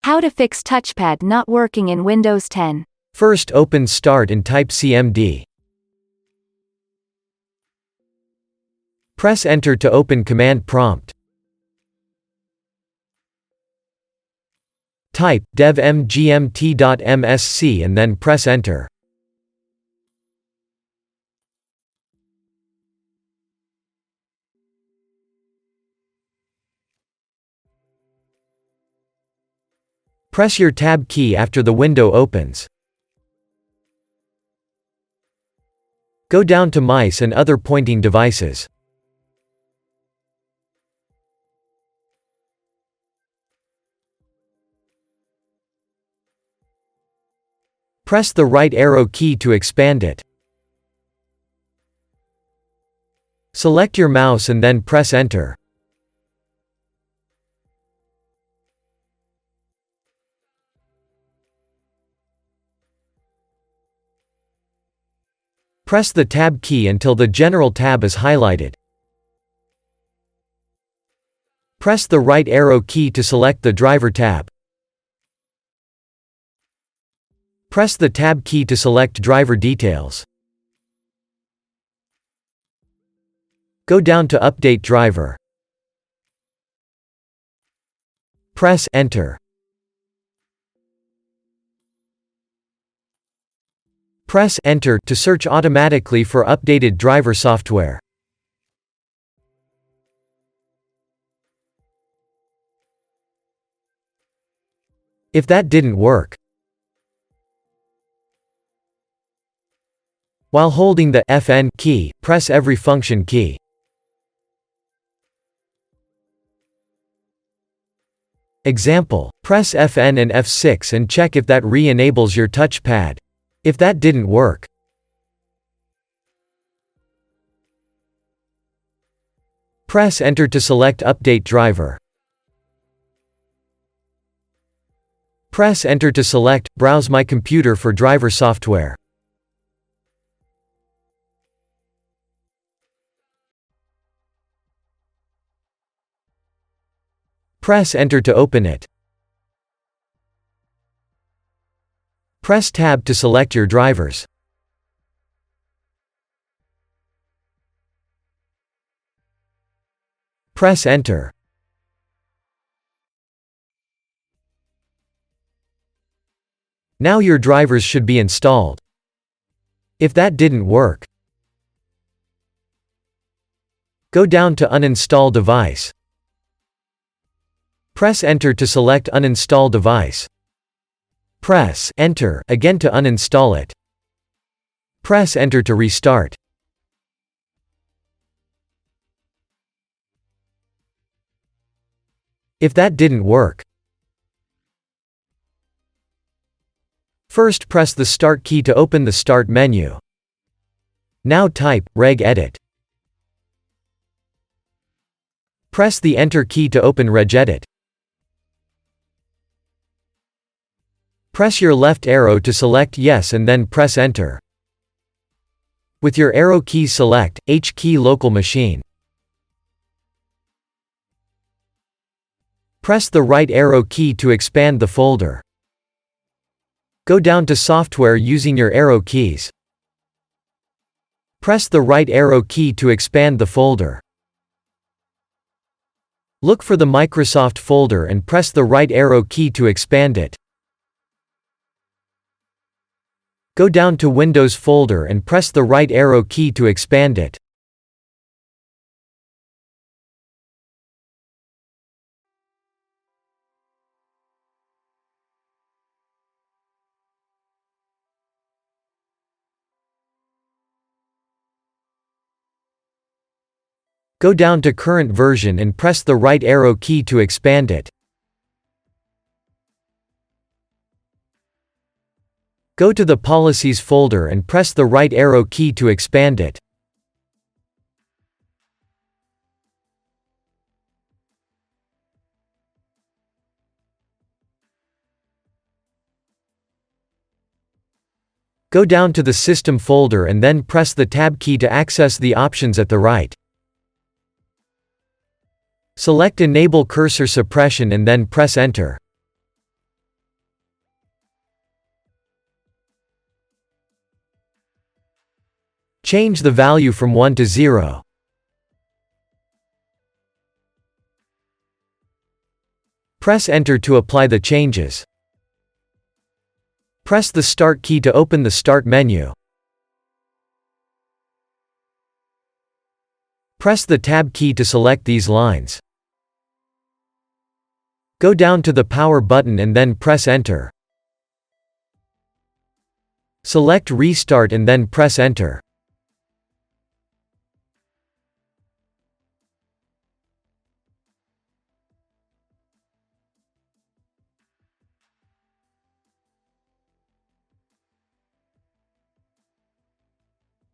How to fix touchpad not working in Windows 10. First, open Start and type CMD. Press Enter to open command prompt. Type devmgmt.msc and then press Enter. Press your Tab key after the window opens. Go down to Mice and other pointing devices. Press the right arrow key to expand it. Select your mouse and then press Enter. Press the Tab key until the General tab is highlighted. Press the right arrow key to select the Driver tab. Press the Tab key to select Driver Details. Go down to Update Driver. Press Enter. Press Enter to search automatically for updated driver software. If that didn't work, while holding the FN key, press every function key. Example: press FN and F6 and check if that re-enables your touchpad. If that didn't work, press Enter to select Update Driver. Press Enter to select Browse My Computer for driver software. Press Enter to open it. Press Tab to select your drivers. Press Enter. Now your drivers should be installed. If that didn't work, go down to Uninstall Device. Press Enter to select Uninstall Device. Press Enter again to uninstall it. Press Enter to restart. If that didn't work, first press the Start key to open the Start menu. Now type regedit. Press the Enter key to open regedit. Press your left arrow to select Yes and then press Enter. With your arrow key select H key local machine. Press the right arrow key to expand the folder. Go down to Software using your arrow keys. Press the right arrow key to expand the folder. Look for the Microsoft folder and press the right arrow key to expand it. Go down to Windows folder and press the right arrow key to expand it. Go down to Current version and press the right arrow key to expand it. Go to the Policies folder and press the right arrow key to expand it. Go down to the System folder and then press the Tab key to access the options at the right. Select Enable Cursor Suppression and then press Enter. Change the value from 1 to 0. Press Enter to apply the changes. Press the Start key to open the Start menu. Press the Tab key to select these lines. Go down to the Power button and then press Enter. Select Restart and then press Enter.